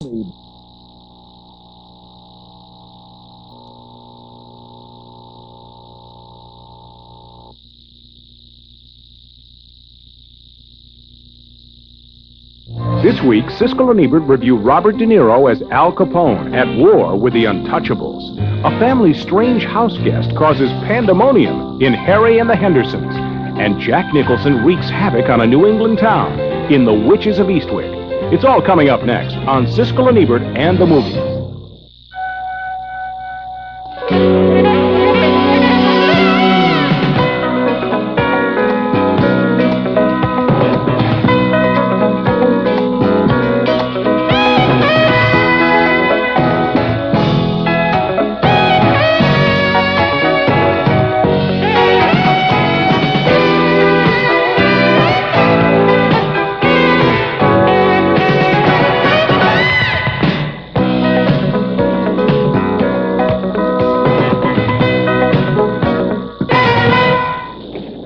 This week, Siskel and Ebert review Robert De Niro as Al Capone at war with the Untouchables. A family's strange house guest causes pandemonium in Harry and the Hendersons. And Jack Nicholson wreaks havoc on a New England town in The Witches of Eastwick. It's all coming up next on Siskel and Ebert and the Movies.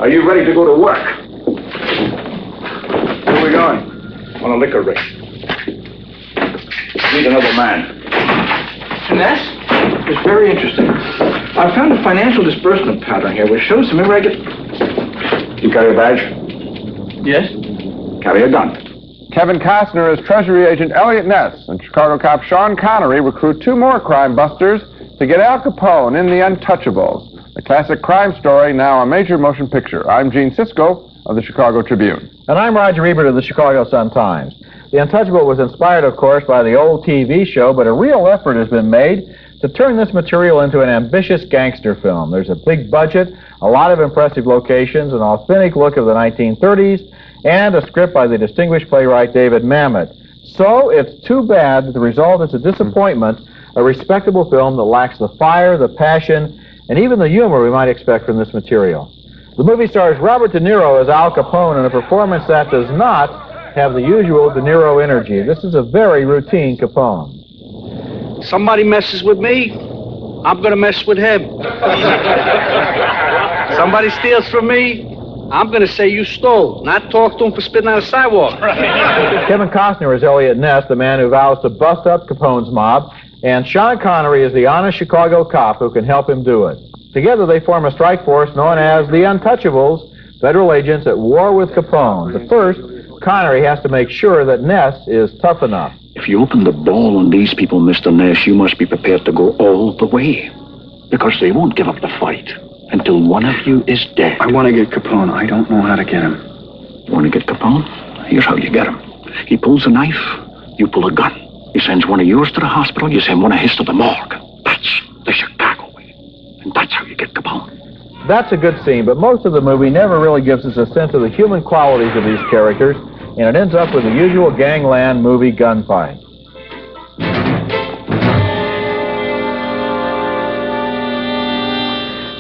Are you ready to go to work? Where are we going? On a liquor rig. Need another man. Finesse? It's very interesting. I found a financial disbursement pattern here which shows some irregular... You carry a badge? Yes? Carry a gun. Kevin Costner as Treasury Agent Elliot Ness and Chicago cop Sean Connery recruit two more crime busters to get Al Capone in The Untouchables, a classic crime story, now a major motion picture. I'm Gene Siskel of the Chicago Tribune. And I'm Roger Ebert of the Chicago Sun-Times. The Untouchable was inspired, of course, by the old TV show, but a real effort has been made to turn this material into an ambitious gangster film. There's a big budget, a lot of impressive locations, an authentic look of the 1930s, and a script by the distinguished playwright David Mamet. So it's too bad that the result is a disappointment, a respectable film that lacks the fire, the passion, and even the humor we might expect from this material. The movie stars Robert De Niro as Al Capone in a performance that does not have the usual De Niro energy. This is a very routine Capone. Somebody messes with me, I'm going to mess with him. Somebody steals from me, I'm going to say you stole, not talk to him for spitting on the sidewalk. Kevin Costner is Elliot Ness, the man who vows to bust up Capone's mob, and Sean Connery is the honest Chicago cop who can help him do it. Together they form a strike force known as the Untouchables, federal agents at war with Capone. But first, Connery has to make sure that Ness is tough enough. If you open the ball on these people, Mr. Ness, you must be prepared to go all the way. Because they won't give up the fight until one of you is dead. I want to get Capone. I don't know how to get him. You want to get Capone? Here's how you get him. He pulls a knife, you pull a gun. He sends one of yours to the hospital, you send one of his to the morgue. That's the Chicago way. And that's how you get Capone. That's a good scene, but most of the movie never really gives us a sense of the human qualities of these characters, and it ends up with the usual gangland movie gunfight.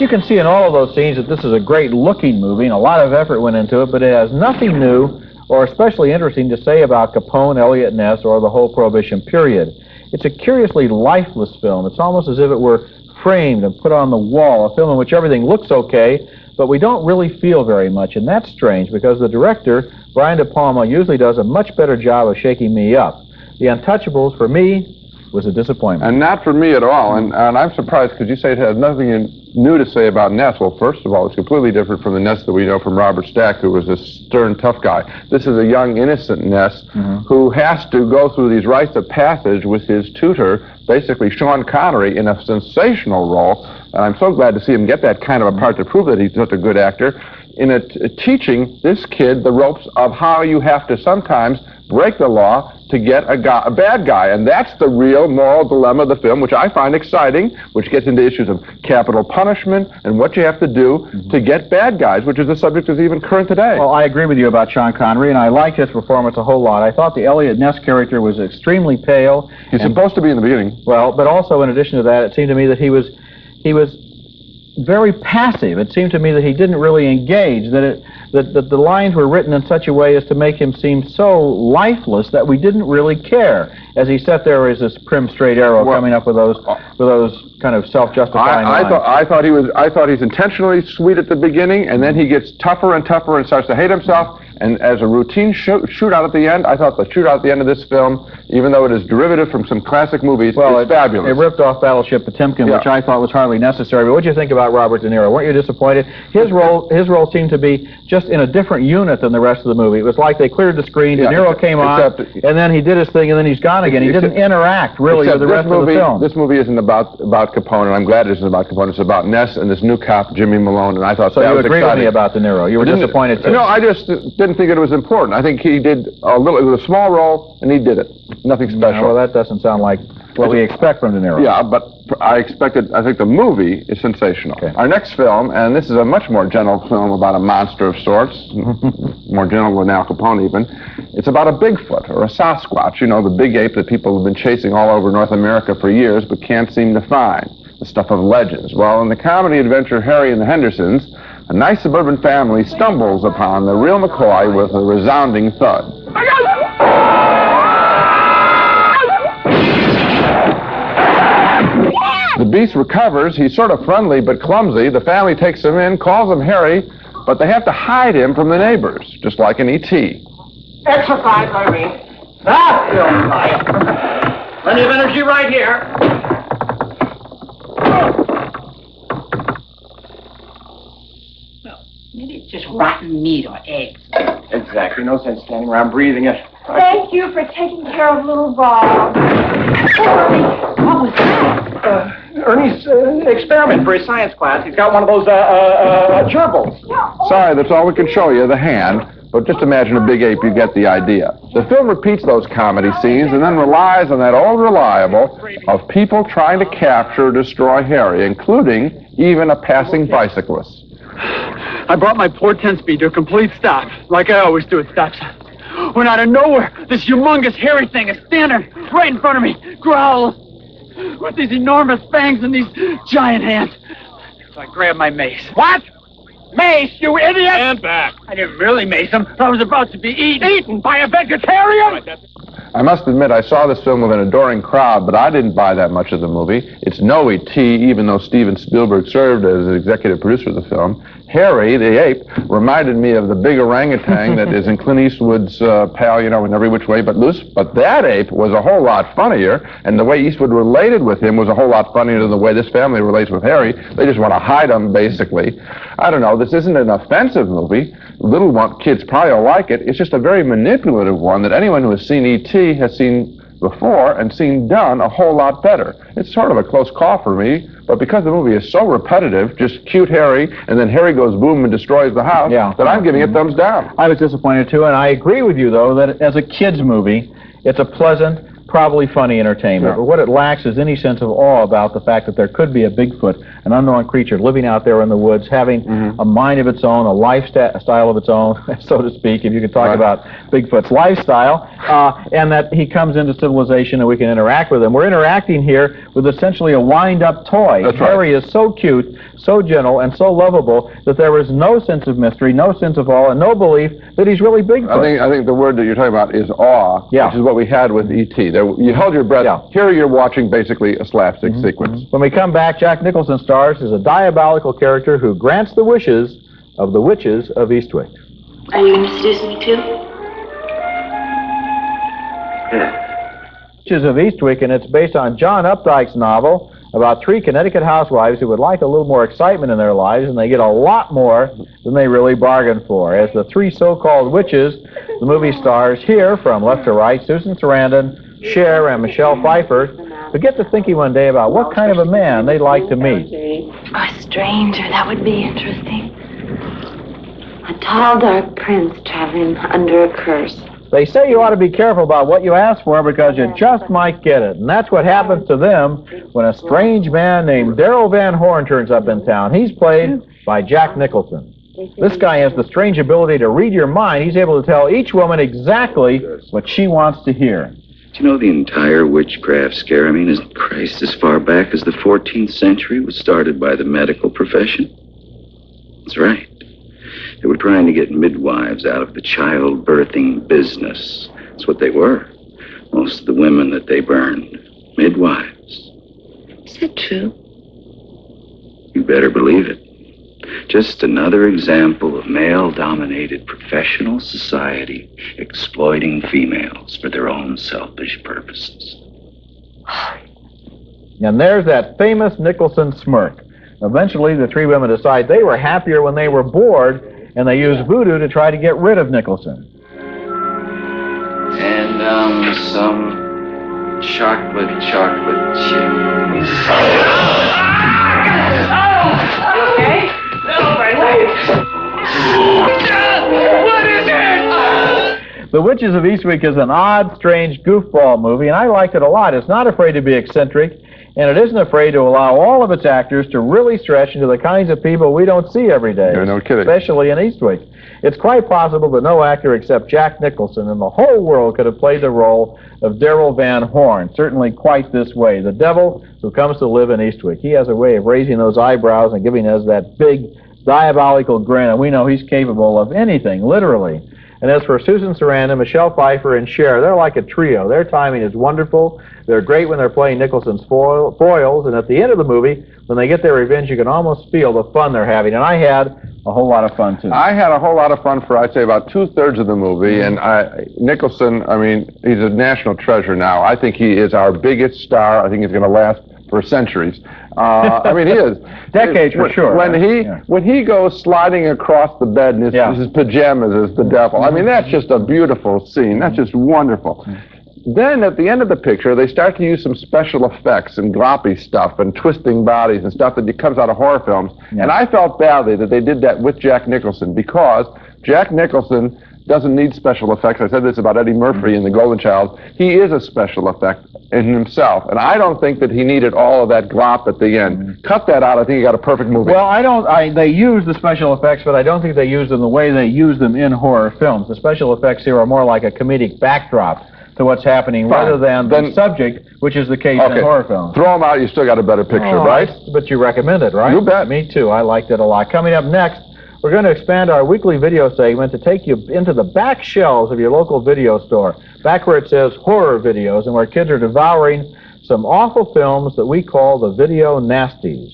You can see in all of those scenes that this is a great-looking movie, and a lot of effort went into it, but it has nothing new or especially interesting to say about Capone, Elliot Ness, or the whole Prohibition period. It's a curiously lifeless film. It's almost as if it were framed and put on the wall, a film in which everything looks okay, but we don't really feel very much, and that's strange because the director, Brian De Palma, usually does a much better job of shaking me up. The Untouchables, for me, was a disappointment. And not for me at all, and I'm surprised because you say it has nothing new to say about Ness. Well, first of all, it's completely different from the Ness that we know from Robert Stack, who was a stern, tough guy. This is a young, innocent Ness who has to go through these rites of passage with his tutor, basically Sean Connery, in a sensational role. And I'm so glad to see him get that kind of a part to prove that he's such a good actor, in teaching this kid the ropes of how you have to sometimes break the law to get a bad guy. And that's the real moral dilemma of the film, which I find exciting, which gets into issues of capital punishment and what you have to do to get bad guys, which is a subject that's even current today. Well, I agree with you about Sean Connery, and I liked his performance a whole lot. I thought the Elliot Ness character was extremely pale. He's supposed to be in the beginning. Well, but also in addition to that, it seemed to me that he was very passive. It seemed to me that he didn't really engage, that the lines were written in such a way as to make him seem so lifeless that we didn't really care. As he sat there as this prim, straight arrow coming up with those kind of self-justifying lines. I thought he's intentionally sweet at the beginning, and then he gets tougher and tougher and starts to hate himself, And as a routine shootout at the end, I thought the shootout at the end of this film, even though it is derivative from some classic movies, is fabulous. It ripped off Battleship Potemkin, Yeah. which I thought was hardly necessary. But what did you think about Robert De Niro? Weren't you disappointed? His role seemed to be just in a different unit than the rest of the movie. It was like they cleared the screen, De Niro came on, and then he did his thing, and then he's gone again. He didn't interact, really, with the rest of the film. This movie isn't about Capone, and I'm glad it isn't about Capone. It's about Ness and this new cop, Jimmy Malone, and I thought that was exciting. So you agreed with me about De Niro. You were disappointed, too. No, I just didn't think it was important. I think he did it was a small role, and he did it. Nothing special. Well, that doesn't sound like what we expect from De Niro. Yeah, but I think the movie is sensational. Okay. Our next film, and this is a much more gentle film about a monster of sorts, more gentle than Al Capone even. It's about a Bigfoot or a Sasquatch, you know, the big ape that people have been chasing all over North America for years but can't seem to find. The stuff of legends. Well, in the comedy adventure Harry and the Hendersons, a nice suburban family stumbles upon the real McCoy with a resounding thud. The beast recovers. He's sort of friendly but clumsy. The family takes him in, calls him Harry, but they have to hide him from the neighbors, just like an E.T. Exercise, I mean. That feels nice. Plenty of energy right here. Well, maybe it's just rotten meat or eggs. Exactly. No sense standing around breathing it. Thank you for taking care of little Bob. What was that? Ernie's experiment for his science class. He's got one of those gerbils. Sorry, that's all we can show you, the hand. But just imagine a big ape, you get the idea. The film repeats those comedy scenes and then relies on that old reliable of people trying to capture or destroy Harry, including even a passing bicyclist. I brought my poor 10-speed to a complete stop, like I always do at stop signs. When out of nowhere, this humongous hairy thing is standing right in front of me, growling, with these enormous fangs and these giant hands. So I grabbed my mace. What? Mace, you idiot! Stand back. I didn't really mace him. I was about to be eaten. Eaten by a vegetarian? I must admit, I saw this film with an adoring crowd, but I didn't buy that much of the movie. It's no E.T., even though Steven Spielberg served as executive producer of the film. Harry, the ape, reminded me of the big orangutan that is in Clint Eastwood's pal, you know, in Every Which Way But Loose. But that ape was a whole lot funnier, and the way Eastwood related with him was a whole lot funnier than the way this family relates with Harry. They just want to hide him, basically. I don't know, this isn't an offensive movie. Little kids probably will like it. It's just a very manipulative one that anyone who has seen E.T. has seen before and seen done a whole lot better. It's sort of a close call for me, but because the movie is so repetitive, just cute Harry, and then Harry goes boom and destroys the house, that I'm giving it thumbs down. I was disappointed too, and I agree with you, though, that as a kid's movie, it's a pleasant, probably funny entertainment. But what it lacks is any sense of awe about the fact that there could be a Bigfoot, an unknown creature living out there in the woods, having a mind of its own, a lifestyle of its own, so to speak, if you could talk about Bigfoot's lifestyle, and that he comes into civilization and we can interact with him. We're interacting here with essentially a wind-up toy. That's Harry is so cute, so gentle, and so lovable that there is no sense of mystery, no sense of awe, and no belief that he's really Bigfoot. I think the word that you're talking about is awe, which is what we had with E.T. You held your breath. Here you're watching basically a slapstick sequence. When we come back, Jack Nicholson stars as a diabolical character who grants the wishes of the witches of Eastwick. Are you going to seduce me too? Witches of Eastwick, and it's based on John Updike's novel about 3 Connecticut housewives who would like a little more excitement in their lives, and they get a lot more than they really bargained for. As the 3 so-called witches, the movie stars here, from left to right, Susan Sarandon, Cher, and Michelle Pfeiffer, who get to thinking one day about what kind of a man they'd like to meet. A stranger, that would be interesting. A tall, dark prince traveling under a curse. They say you ought to be careful about what you ask for because you just might get it. And that's what happens to them when a strange man named Darrell Van Horn turns up in town. He's played by Jack Nicholson. This guy has the strange ability to read your mind. He's able to tell each woman exactly what she wants to hear. Do you know the entire witchcraft scare? I mean, isn't Christ as far back as the 14th century was started by the medical profession? That's right. They were trying to get midwives out of the childbirthing business. That's what they were. Most of the women that they burned, midwives. Is that true? You better believe it. Just another example of male-dominated professional society exploiting females for their own selfish purposes. And there's that famous Nicholson smirk. Eventually, the three women decide they were happier when they were bored, and they use voodoo to try to get rid of Nicholson. And, some chocolate chip. Okay? Oh, my legs! What is it? The Witches of Eastwick is an odd, strange goofball movie, and I liked it a lot. It's not afraid to be eccentric, and it isn't afraid to allow all of its actors to really stretch into the kinds of people we don't see every day. Yeah, no kidding. Especially in Eastwick. It's quite possible that no actor except Jack Nicholson in the whole world could have played the role of Darrell Van Horn, certainly quite this way, the devil who comes to live in Eastwick. He has a way of raising those eyebrows and giving us that big, diabolical grin, and we know he's capable of anything, literally. And as for Susan Sarandon, Michelle Pfeiffer, and Cher, they're like a trio. Their timing is wonderful. They're great when they're playing Nicholson's foils, and at the end of the movie, when they get their revenge, you can almost feel the fun they're having. And I had a whole lot of fun, too. I had a whole lot of fun for, I'd say, about two-thirds of the movie. And Nicholson, I mean, he's a national treasure now. I think he is our biggest star. I think he's going to last for centuries. I mean, he is. Decades, for sure. When he goes sliding across the bed in his pajamas as the devil, I mean, that's just a beautiful scene. That's just wonderful. Then, at the end of the picture, they start to use some special effects and gloppy stuff and twisting bodies and stuff that comes out of horror films. Yeah. And I felt badly that they did that with Jack Nicholson, because Jack Nicholson doesn't need special effects. I said this about Eddie Murphy in The Golden Child. He is a special effect in himself, and I don't think that he needed all of that glop at the end. Cut that out. I think you got a perfect movie. Well, they use the special effects, but I don't think they use them the way they use them in horror films. The special effects here are more like a comedic backdrop to what's happening, rather than the subject, which is the case in horror films. Throw them out, you still got a better picture, right? But you recommend it, right? You bet. Me too. I liked it a lot. Coming up next, we're going to expand our weekly video segment to take you into the back shelves of your local video store, back where it says horror videos, and where kids are devouring some awful films that we call the video nasties.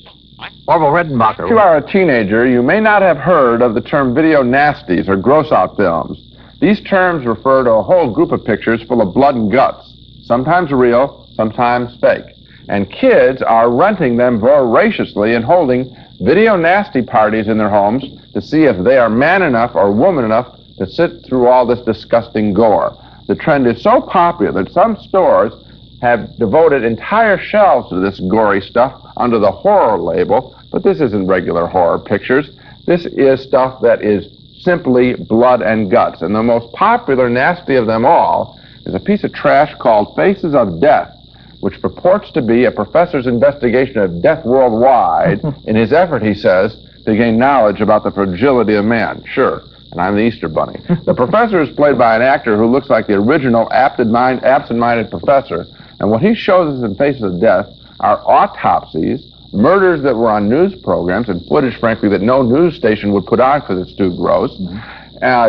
Orville Redenbacher. If you are a teenager, you may not have heard of the term video nasties or gross-out films. These terms refer to a whole group of pictures full of blood and guts, sometimes real, sometimes fake. And kids are renting them voraciously and holding video nasty parties in their homes to see if they are man enough or woman enough to sit through all this disgusting gore. The trend is so popular that some stores have devoted entire shelves to this gory stuff under the horror label, but this isn't regular horror pictures. This is stuff that is simply blood and guts. And the most popular nasty of them all is a piece of trash called Faces of Death, which purports to be a professor's investigation of death worldwide in his effort, he says, to gain knowledge about the fragility of man. Sure, and I'm the Easter Bunny. The professor is played by an actor who looks like the original absent-minded professor, and what he shows us in Faces of Death are autopsies, murders that were on news programs, and footage, frankly, that no news station would put on because it's too gross.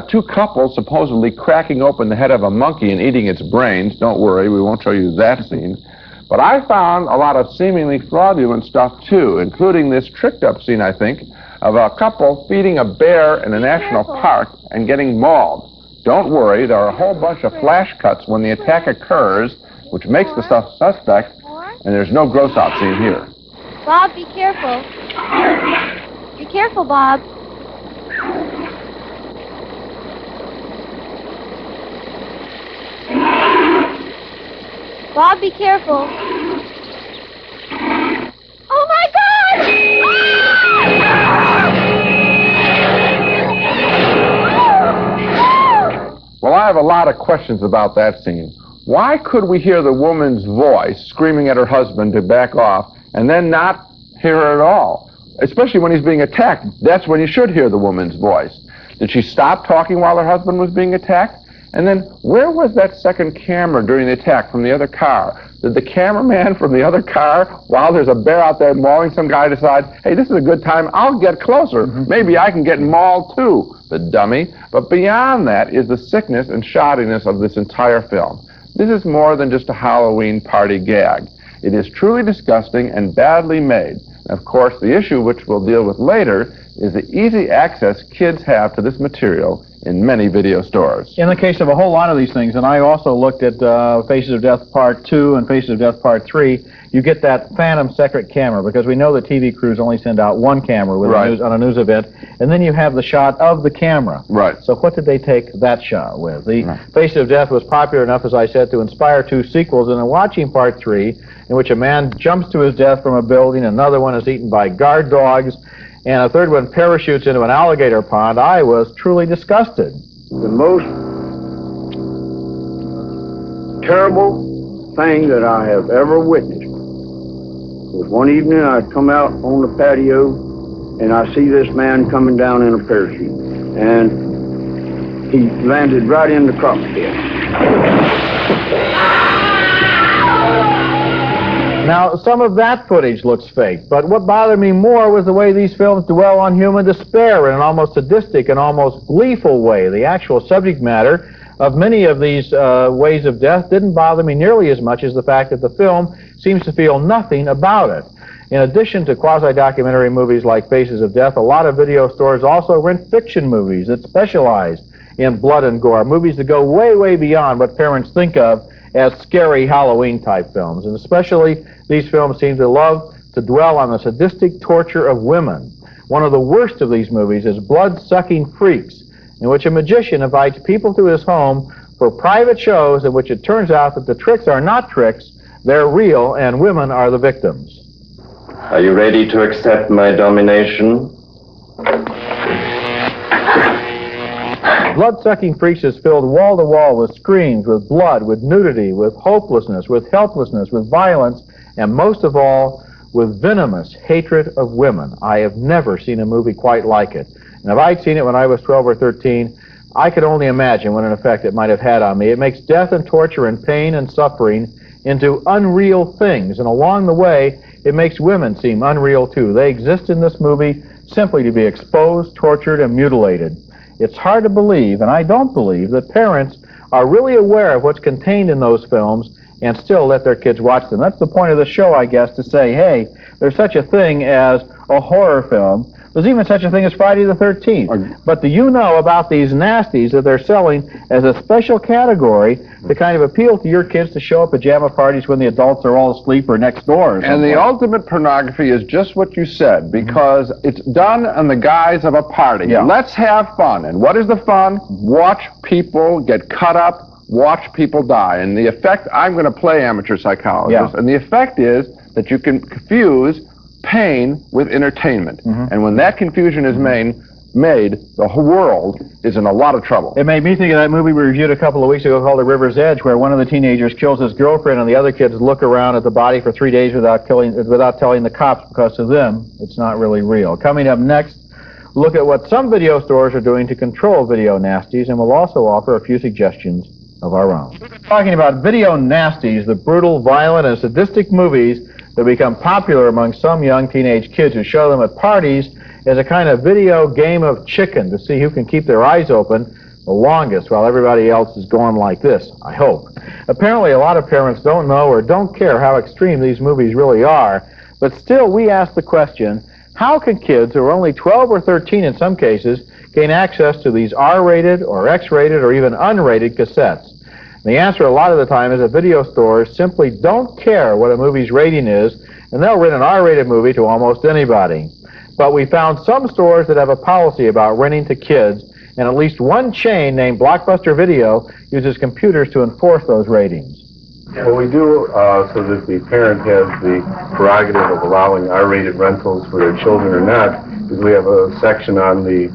Two couples supposedly cracking open the head of a monkey and eating its brains. Don't worry, we won't show you that scene. But I found a lot of seemingly fraudulent stuff, too, including this tricked-up scene, I think, of a couple feeding a bear in a national park and getting mauled. Don't worry, there are a whole bunch of flash cuts when the attack occurs, which makes the stuff suspect, and there's no gross-out scene here. Bob, be careful. Be careful, Bob. Bob, be careful. Oh, my God! Well, I have a lot of questions about that scene. Why could we hear the woman's voice screaming at her husband to back off and then not hear her at all? Especially when he's being attacked. That's when you should hear the woman's voice. Did she stop talking while her husband was being attacked? And then, where was that second camera during the attack from the other car? Did the cameraman from the other car, while there's a bear out there mauling some guy, decide, hey, this is a good time, I'll get closer. Maybe I can get mauled too, the dummy. But beyond that is the sickness and shoddiness of this entire film. This is more than just a Halloween party gag. It is truly disgusting and badly made. And of course, the issue which we'll deal with later is the easy access kids have to this material in many video stores. In the case of a whole lot of these things, and I also looked at Faces of Death Part 2 and Faces of Death Part 3, you get that phantom second camera, because we know that TV crews only send out one camera with on a news event, and then you have the shot of the camera. Right. So what did they take that shot with? The Faces of Death was popular enough, as I said, to inspire 2 sequels, and in watching Part 3, in which a man jumps to his death from a building, another one is eaten by guard dogs, and a third one parachutes into an alligator pond, I was truly disgusted. The most terrible thing that I have ever witnessed was one evening I'd come out on the patio and I see this man coming down in a parachute, and he landed right in the cockpit. Now, some of that footage looks fake, but what bothered me more was the way these films dwell on human despair in an almost sadistic and almost gleeful way. The actual subject matter of many of these ways of death didn't bother me nearly as much as the fact that the film seems to feel nothing about it. In addition to quasi-documentary movies like Faces of Death, a lot of video stores also rent fiction movies that specialize in blood and gore, movies that go way, way beyond what parents think of as scary Halloween-type films. And especially, these films seem to love to dwell on the sadistic torture of women. One of the worst of these movies is Blood-Sucking Freaks, in which a magician invites people to his home for private shows in which it turns out that the tricks are not tricks, they're real, and women are the victims. Are you ready to accept my domination? Blood-Sucking Freaks is filled wall to wall with screams, with blood, with nudity, with hopelessness, with helplessness, with violence, and most of all, with venomous hatred of women. I have never seen a movie quite like it. And if I'd seen it when I was 12 or 13, I could only imagine what an effect it might have had on me. It makes death and torture and pain and suffering into unreal things, and along the way, it makes women seem unreal too. They exist in this movie simply to be exposed, tortured, and mutilated. It's hard to believe, and I don't believe, that parents are really aware of what's contained in those films and still let their kids watch them. That's the point of the show, I guess, to say, hey, there's such a thing as a horror film. There's even such a thing as Friday the 13th. But do you know about these nasties that they're selling as a special category to kind of appeal to your kids to show at pajama parties when the adults are all asleep or next door? And the ultimate pornography is just what you said, because it's done in the guise of a party. Yeah. Let's have fun. And what is the fun? Watch people get cut up, watch people die. And the effect, I'm going to play amateur psychologist, and the effect is that you can confuse pain with entertainment. And when that confusion is made, the whole world is in a lot of trouble. It made me think of that movie we reviewed a couple of weeks ago called The River's Edge, where one of the teenagers kills his girlfriend and the other kids look around at the body for 3 days without telling the cops, because to them, it's not really real. Coming up next, look at what some video stores are doing to control video nasties, and we'll also offer a few suggestions of our own. Talking about video nasties, the brutal, violent, and sadistic movies that become popular among some young teenage kids who show them at parties as a kind of video game of chicken to see who can keep their eyes open the longest while everybody else is going like this, I hope. Apparently, a lot of parents don't know or don't care how extreme these movies really are, but still we ask the question, how can kids who are only 12 or 13 in some cases gain access to these R-rated or X-rated or even unrated cassettes? The answer a lot of the time is that video stores simply don't care what a movie's rating is, and they'll rent an R-rated movie to almost anybody. But we found some stores that have a policy about renting to kids, and at least one chain named Blockbuster Video uses computers to enforce those ratings. What we do so that the parent has the prerogative of allowing R-rated rentals for their children or not is we have a section on the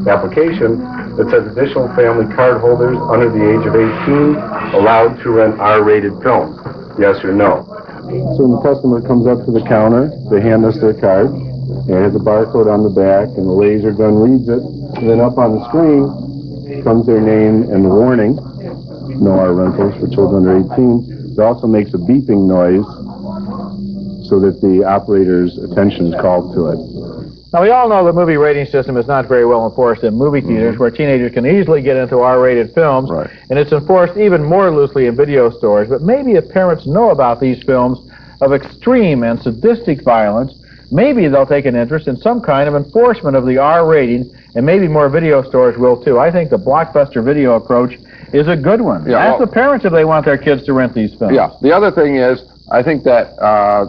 application that says additional family card holders under the age of 18 allowed to rent R-rated films, yes or no. So when the customer comes up to the counter, they hand us their card, and it has a barcode on the back, and the laser gun reads it, and then up on the screen comes their name and the warning, no R rentals for children under 18. It also makes a beeping noise so that the operator's attention is called to it. Now, we all know the movie rating system is not very well enforced in movie theaters, where teenagers can easily get into R-rated films, and it's enforced even more loosely in video stores. But maybe if parents know about these films of extreme and sadistic violence, maybe they'll take an interest in some kind of enforcement of the R rating, and maybe more video stores will too. I think the blockbuster video approach is a good one. Yeah, Ask the parents if they want their kids to rent these films. Yeah. The other thing is, I think that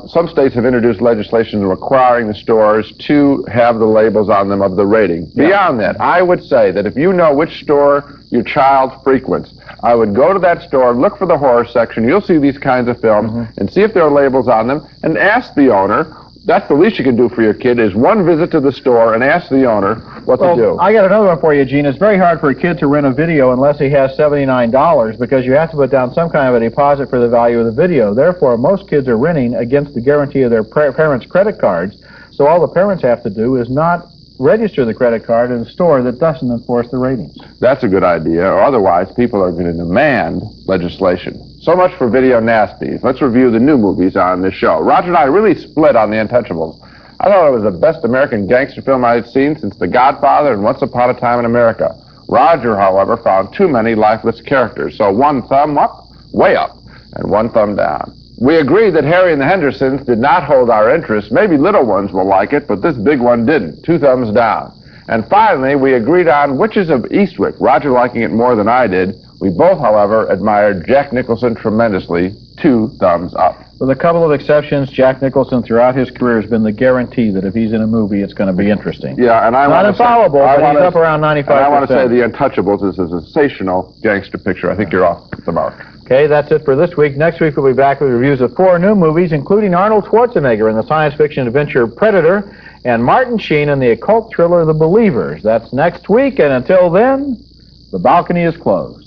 some states have introduced legislation requiring the stores to have the labels on them of the rating. Yeah. Beyond that, I would say that if you know which store your child frequents, I would go to that store, look for the horror section. You'll see these kinds of films and see if there are labels on them, and ask the owner. That's the least you can do for your kid, is one visit to the store and ask the owner what to do. I got another one for you, Gene. It's very hard for a kid to rent a video unless he has $79 because you have to put down some kind of a deposit for the value of the video. Therefore, most kids are renting against the guarantee of their parents' credit cards, so all the parents have to do is not register the credit card in a store that doesn't enforce the ratings. That's a good idea, or otherwise people are going to demand legislation. So much for Video Nasties. Let's review the new movies on this show. Roger and I really split on The Untouchables. I thought it was the best American gangster film I had seen since The Godfather and Once Upon a Time in America. Roger, however, found too many lifeless characters, so one thumb up, way up, and one thumb down. We agreed that Harry and the Hendersons did not hold our interest. Maybe little ones will like it, but this big one didn't. 2 thumbs down. And finally, we agreed on Witches of Eastwick, Roger liking it more than I did. We both, however, admired Jack Nicholson tremendously. 2 thumbs up. With a couple of exceptions, Jack Nicholson throughout his career has been the guarantee that if he's in a movie, it's going to be interesting. Yeah, and I not infallible, but he's up around 95%. And I want to say The Untouchables is a sensational gangster picture. I think you're off the mark. Okay, that's it for this week. Next week we'll be back with reviews of 4 new movies, including Arnold Schwarzenegger in the science fiction adventure Predator, and Martin Sheen in the occult thriller The Believers. That's next week, and until then, the balcony is closed.